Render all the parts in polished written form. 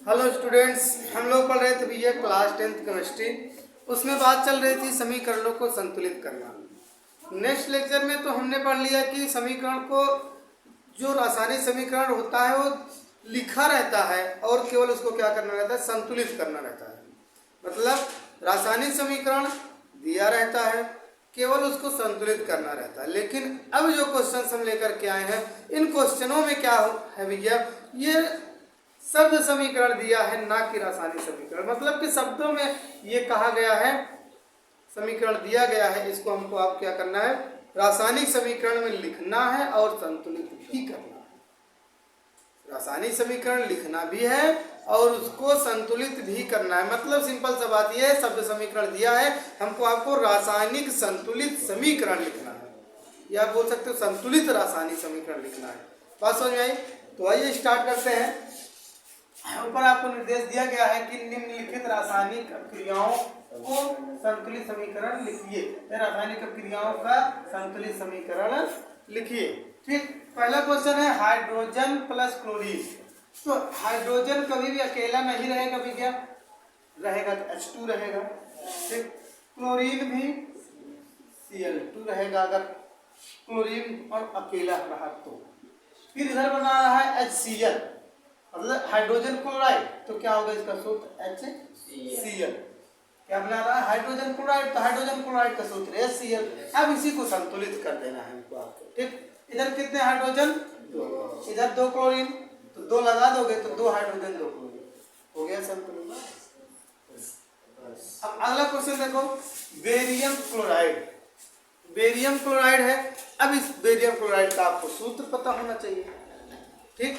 Hello students, हम लोग पढ़ रहे थे भैया क्लास 10th केमिस्ट्री। उसमें बात चल रही थी समीकरणों को संतुलित करना। नेक्स्ट लेक्चर में तो हमने पढ़ लिया कि समीकरण को, जो रासायनिक समीकरण होता है वो लिखा रहता है और केवल उसको क्या करना रहता है, संतुलित करना रहता है। मतलब रासायनिक समीकरण दिया रहता है, केवल उसको संतुलित करना रहता है। लेकिन अब जो क्वेश्चन हम लेकर के आए हैं, इन क्वेश्चनों में क्या है भैया, ये शब्द समीकरण दिया है, ना कि रासायनिक समीकरण। मतलब कि शब्दों में ये कहा गया है, समीकरण दिया गया है, इसको हमको आप क्या करना है, रासायनिक समीकरण में लिखना है और संतुलित भी करना है। रासायनिक समीकरण लिखना भी है और उसको संतुलित भी करना है। मतलब सिंपल सा बात यह है, शब्द समीकरण दिया है हमको, आपको रासायनिक संतुलित समीकरण लिखना है, या बोल सकते हो संतुलित रासायनिक समीकरण लिखना है। बात समझ में आई? तो आइए स्टार्ट करते हैं। ऊपर आपको निर्देश दिया गया है कि निम्नलिखित रासायनिक क्रियाओं को संतुलित समीकरण लिखिए। रासायनिक क्रियाओं का संतुलित समीकरण लिखिए। ठीक, पहला क्वेश्चन है हाइड्रोजन प्लस क्लोरीन। तो हाइड्रोजन कभी भी अकेला नहीं रहेगा भैया, रहेगा तो H2 रहेगा। ठीक, क्लोरीन भी Cl2 रहेगा अगर क्लोरीन और अकेला रहा तो। फिर इधर बना रहा है HCl, मतलब हाइड्रोजन क्लोराइड, तो क्या होगा इसका सूत्र HCl। क्या बना रहा है, हाइड्रोजन क्लोराइड, तो हाइड्रोजन क्लोराइड का सूत्र HCl। अब इसी को संतुलित कर देना है हमको आपको। ठीक, इधर कितने हाइड्रोजन, इधर 2 क्लोरीन, तो 2 लगा दोगे तो 2 हाइड्रोजन 2 क्लोरीन, हो गया संतुलित। अब अगला क्वेश्चन देखो, बेरियम क्लोराइड। बेरियम क्लोराइड है। अब इस बेरियम क्लोराइड का आपको सूत्र पता होना चाहिए। ठीक,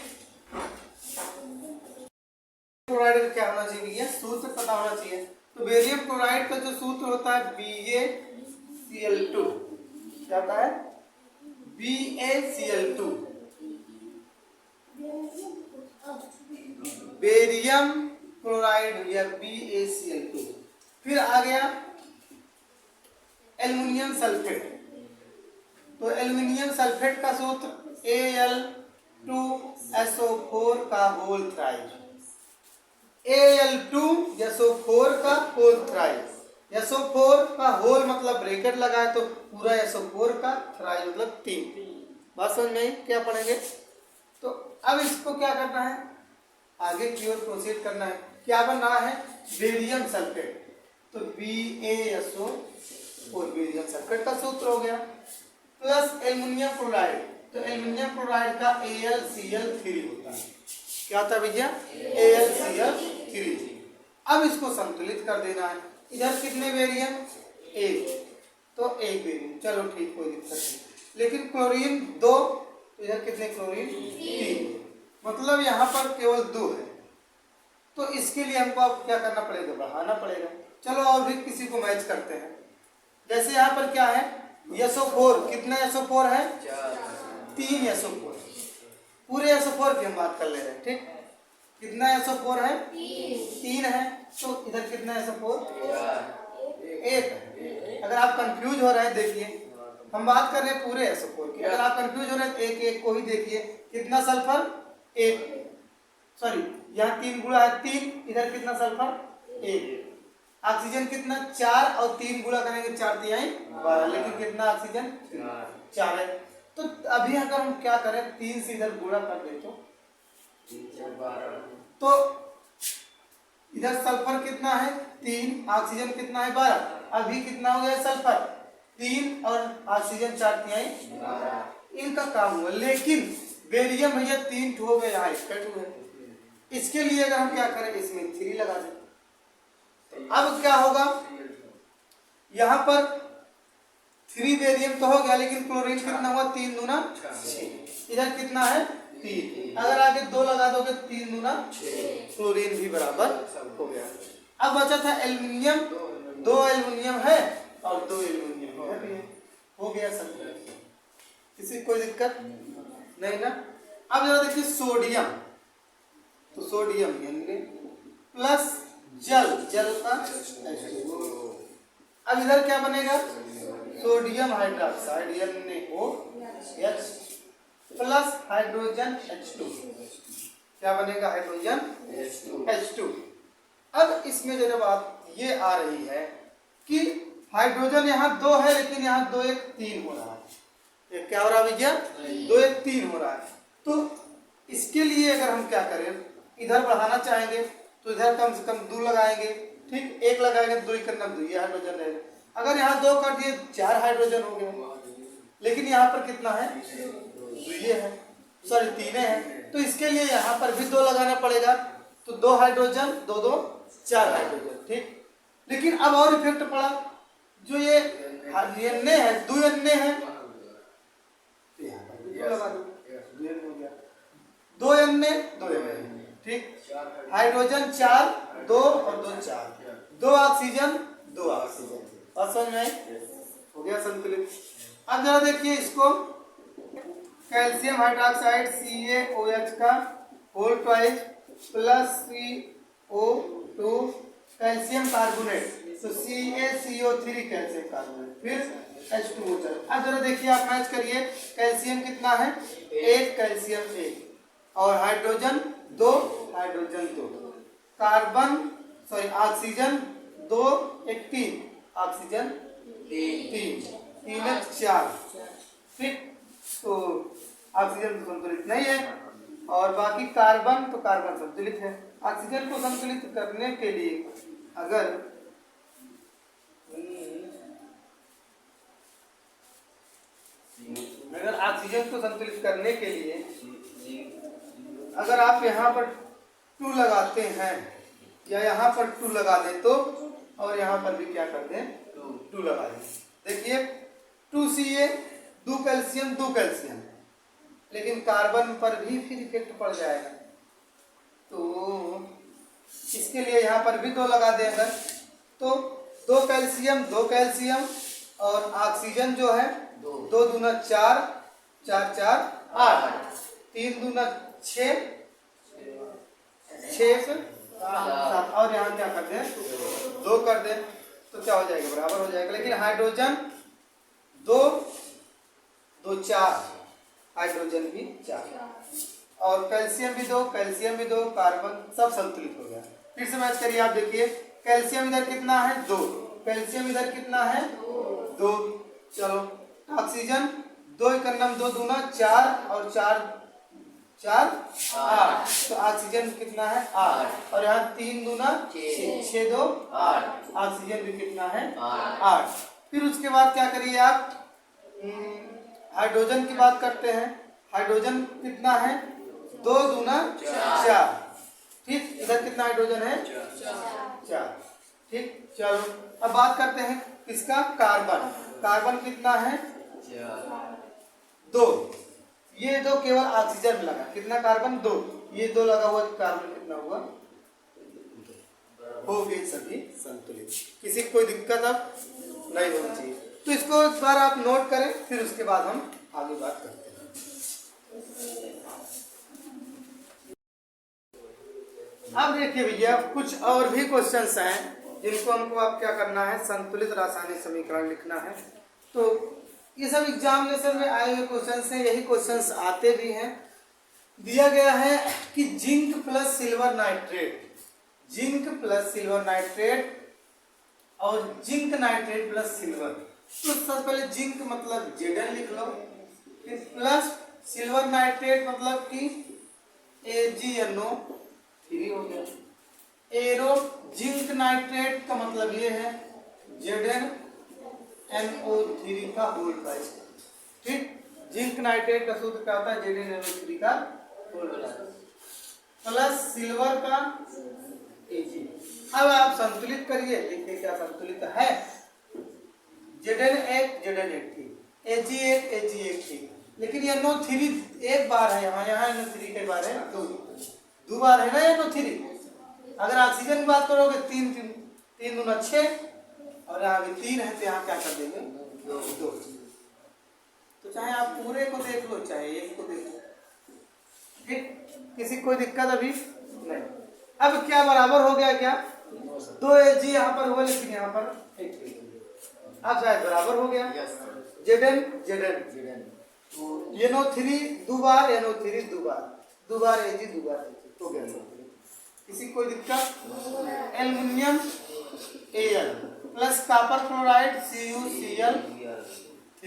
क्लोराइड का क्या होना चाहिए, सूत्र पता होना चाहिए। तो बेरियम क्लोराइड का जो सूत्र होता है BaCl2, क्या होता है, BaCl2, बेरियम क्लोराइड या BaCl2। फिर आ गया एल्युमिनियम सल्फेट। तो एल्युमिनियम सल्फेट का सूत्र Al2SO4 का होल थ्राइज। Al2SO4 का होल थ्राइज। SO4 का होल मतलब ब्रैकेट लगाए तो पूरा SO4 का थ्राइज मतलब 3। बात समझ में आई? क्या पढ़ेंगे? तो अब इसको क्या करना है, आगे की ओर प्रोसीड करना है। क्या बना है, बेरियम सल्फेट, तो BaSO4 बेरियम सल्फेट का सूत्र हो गया, प्लस एल्युमिनियम क्लोराइड, तो एल्युमिनियम क्लोराइड का AlCl3 होता है। क्या होता है भैया, AlCl3। अब इसको संतुलित कर देना है। इधर कितने बेरियम, 1, तो 1 बेरियम, चलो ठीक, कोई दिक्कत नहीं। लेकिन क्लोरीन 2, तो इधर कितने क्लोरीन, 3, मतलब यहाँ पर केवल 2 है। तो इसके लिए हमको अब क्या करना पड़ेगा, बढ़ाना पड़ेगा। चलो और भी किसी को मैच करते हैं। जैसे यहाँ पर क्या है, SO4, कितना SO4 है, 3 SO4, पूरे SO4 की हम बात कर ले रहे हैं। ठीक, कितना SO4 है, 3 है, तो इधर कितना SO4, 1 है। अगर आप कंफ्यूज हो रहे हैं, देखिए हम बात कर रहे हैं पूरे SO4 की, अगर आप कंफ्यूज हो रहे हैं तो एक को ही देखिए, कितना सल्फर, 1, सॉरी यहाँ 3 गुणा है 3, इधर कितना सल्फर, 1। ऑक्सीजन कितना, 4, और 3 गुणा करेंगे 4 तिहाई 12, लेकिन कितना ऑक्सीजन, 4 है। तो अभी अगर हम क्या करें, 3 से इधर गुणा कर दे तो इधर सल्फर कितना है, 3, ऑक्सीजन कितना है, 12। अभी कितना हो गया सल्फर, 3 और ऑक्सीजन 4 तिहाई 12, इनका काम हुआ। लेकिन बेरियम भैया 3 हो गए, यहाँ इसका 2 है। इसके लिए अगर हम क्या करें, इसमें 3 लगा दें, तो अब क्या होगा, यहाँ पर 3 बेरियम तो हो गया, लेकिन क्लोरीन कितना हुआ, 3 दूना 6, इधर कितना है, 3, अगर आगे 2 लगा दोगे 3 दूना 6, क्लोरीन भी बराबर हो गया। अब बचा था एल्युमिनियम, 2 एल्युमिनियम है और 2 एल्युमिनियम है, हो गया सब। किसी कोई दिक्कत नहीं ना। अब जरा देखिए सोडियम, तो सोडियम प्लस जल, जल का H2। अब इधर क्या बनेगा, sodium hydroxide NaOH plus hydrogen H2, क्या बनेगा? Hydrogen H2। अब इसमें जो बात ये आ रही है कि हाइड्रोजन यहाँ 2 है, लेकिन यहाँ 2 1 3 हो रहा है। ये क्या हो रहा है भैया? 2 1 3 हो रहा है। तो इसके लिए अगर हम क्या करें, इधर बढ़ाना चाहेंगे तो इधर कम से कम 2 लगाएंगे, ठीक, 1 लगाएंगे तो 2 करना 2 ये हाइड्रोजन रहेगा। अगर यहाँ 2 कर दिए 4 हाइड्रोजन हो गए, लेकिन यहाँ पर कितना है? 2 है, सॉरी 3 है। तो इसके लिए यहाँ पर भी 2 लगाना पड़ेगा, तो 2 हाइड्रोजन 2 2 4 हाइड्रोजन, ठीक। लेकिन अब और इफेक्ट पड़ा, जो ये N है 2 N है, 2 N 2 N, ठीक। हाइड्रोजन 4 2 और 2 4, 2 ऑक्सीजन 2 ऑक्सीजन। और समझ में आई? हो गया संतुलित। अब जरा देखिए इसको, कैल्शियम हाइड्रोक्साइड CaOH का whole twice plus CO2 calcium carbonate, तो CaCO3 कैल्शियम कार्बोनेट, फिर H2O। अब जरा देखिए आप मैच करिए, कैल्शियम कितना है? 1, कैल्शियम 1, और hydrogen 2, hydrogen 2, carbon sorry oxygen 2 1 3, oxygen 3 3 4, ठीक। तो ऑक्सीजन तो संतुलित नहीं है, और बाकी कार्बन तो कार्बन संतुलित है। ऑक्सीजन को संतुलित करने के लिए अगर ऑक्सीजन को संतुलित करने के लिए अगर आप यहाँ पर 2 लगाते हैं या यहाँ पर 2 लगा दें तो, और यहाँ पर भी क्या कर दें? 2 लगा दें। देखिए 2Ca 2 कैल्शियम 2 कैल्शियम, लेकिन कार्बन पर भी फिर इफेक्ट पड़ जाएगा, तो इसके लिए यहाँ पर भी 2 लगा दें अगर, तो 2 कैल्शियम 2 कैल्शियम, और ऑक्सीजन जो है 2 दूना 4 4 4 8, 3 दूना 6 6 7, और यहाँ क्या कर दें? 2 कर दें, तो क्या हो जाएगा? बराबर हो जाएगा। लेकिन हाइड्रोजन 2 2 4, हाइड्रोजन भी 4, और कैल्शियम भी 2 कैल्शियम भी 2, कार्बन सब संतुलित हो गया। फिर से मैच करिए, आप देखिए कैल्शियम इधर कितना है? 2, कैल्शियम इधर कितना है? 2, चलो ऑक्सीजन 2 एकम 2 दूना 4, और 4 4 8, तो ऑक्सीजन कितना है? 8, और यहाँ 3 दूना 6 2 8, ऑक्सीजन भी कितना है? 8। फिर उसके बाद क्या करिए आप, हाइड्रोजन की बात करते हैं। हाइड्रोजन कितना है? 2 दूना 4, ठीक। इधर कितना हाइड्रोजन है? 4, ठीक। चलो अब बात करते हैं किसका? कार्बन। कार्बन कितना है? 2। ये 2 केवल ऑक्सीजन में लगा, कितना कार्बन? 2, ये 2 लगा हुआ, कार्बन कितना हुआ? हो गए सभी संतुलित। किसी को कोई दिक्कत अब नहीं होनी चाहिए। तो इसको एक बार आप नोट करें, फिर उसके बाद हम आगे बात करते हैं। अब देखिए भैया, कुछ और भी क्वेश्चंस हैं जिनको हमको आप क्या करना है? संतुलित रासायनिक समीकरण लिखना है। तो ये सब एग्जामिनेशन में आए हुए क्वेश्चंस हैं, यही क्वेश्चंस आते भी हैं। दिया गया है कि zinc plus silver nitrate, zinc plus silver nitrate और जिंक नाइट्रेट प्लस सिल्वर। तो सबसे पहले जिंक मतलब Zn लिख लो, फिर प्लस सिल्वर नाइट्रेट मतलब कि AgNO3 हो गया। एरो जिंक नाइट्रेट का मतलब ये है ZnNO3 का होल ट्वाइस, ठीक। जिंक नाइट्रेट का सूत्र क्या होता है? ZnNO3 का होल ट्वाइस प्लस सिल्वर का Ag। अब आप संतुलित करिए, देखिए क्या संतुलित है। Zn एक Zn एक ठीक, Ag एक Ag एक ठीक, लेकिन ये NO3 एक बार है, यहाँ NO3 कई बार है? 2 बार है ना NO3। अगर ऑक्सीजन की बात करोगे 3 3 दूना 6, और यहाँ भी 3 है, तो यहाँ क्या कर देंगे? 2। तो चाहे आप पूरे को देख लो, चाहे एक को देख लो, ठीक। किसी कोई दिक्कत अभी नहीं। अब क्या बराबर हो गया? क्या 2 Ag यहाँ पर हुआ, लेकिन यहाँ पर 1 अब शायद बराबर हो गया। Zn NO3 2 बार, NO3 2 बार, 2 बार Ag 2 बार Ag, हो गया सब। किसी कोई दिक्कत? Aluminium Al plus copper chloride CuCl3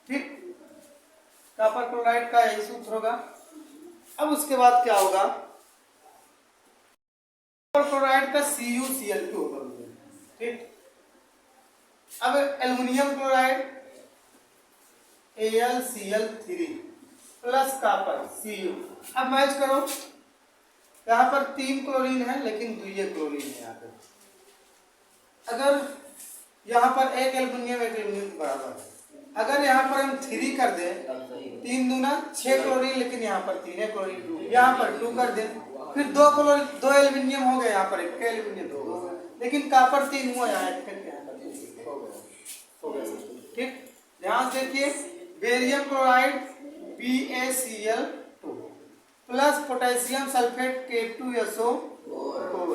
ठीक। कॉपर क्लोराइड का यही सूत्र होगा। अब उसके बाद क्या होगा, कॉपर क्लोराइड का CuCl2 होगा ठीक। अब aluminium chloride AlCl3 plus copper Cu। अब मैच करो, यहाँ पर 3 क्लोरीन है लेकिन 2 क्लोरीन है यहाँ पर। अगर यहाँ पर एक एल्युमिनियम बराबर है, अगर यहाँ पर हम 3 कर दें, 3 दूना 6 क्लोरीन, लेकिन यहाँ पर 3 क्लोरीन, यहाँ पर 2 कर दें, फिर 2 क्लोरीन 2 एल्युमिनियम हो गए, यहाँ पर 1 एल्युमिनियम 2 हो गए, लेकिन कॉपर 3 हुआ यहाँ पर हो गया ठीक। ध्यान से देखिए, barium chloride BaCl2 plus potassium sulphate K2SO4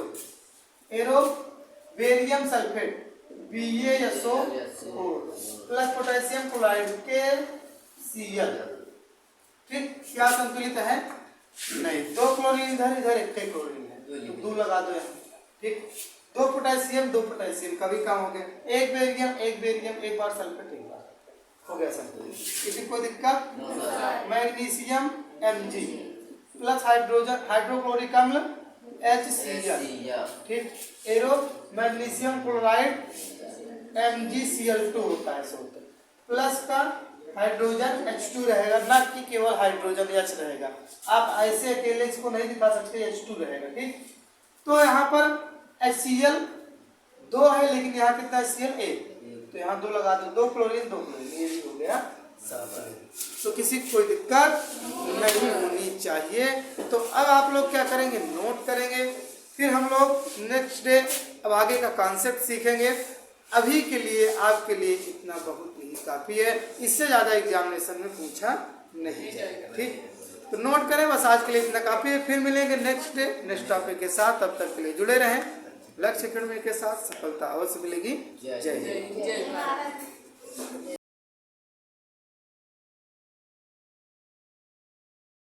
arrow barium sulphate BaSO4 plus potassium chloride KCl ठीक। क्या संतुलित है? नहीं। 2 क्लोरीन इधर, इधर 1 क्लोरीन है, तो 2 लगा दो यहाँ ठीक। 2 पोटेशियम का भी काम हो गया। 1 बेरियम 1 बार सल्फेट 1 बार हो गया संतुलित। किसी कोई दिक्कत? मैग्नीशियम Mg प्लस हाइड्रोक्लोरिक अम्ल HCl ठीक। एरो मैग्नीशियम क्लोराइड MgCl2 होता है सूत्र, प्लस का हाइड्रोजन H2 रहेगा, ना कि केवल हाइड्रोजन H रहेगा। आप ऐसे अकेले इसको नहीं दिखा सकते, H2 रहेगा ठीक। तो यहाँ पर HCl 2 है, लेकिन यहाँ कितना HCl 1, तो यहाँ 2 लगा दो, 2 क्लोरीन 2 क्लोरीन, ये भी हो गया। तो किसी को कोई दिक्कत नहीं होनी चाहिए। तो अब आप लोग क्या करेंगे, नोट करेंगे, फिर हम लोग नेक्स्ट डे अब आगे का कॉन्सेप्ट सीखेंगे। अभी के लिए आपके लिए इतना बहुत ही काफ़ी है, इससे ज़्यादा एग्जामिनेशन में पूछा नहीं जाएगा ठीक। तो नोट करें, बस आज के लिए इतना काफ़ी है। फिर मिलेंगे नेक्स्ट डे नेक्स्ट टॉपिक के साथ, तब तक के लिए जुड़े रहें लक्ष्य एकेडमी के साथ। सफलता अवश्य मिलेगी। जय हिंद।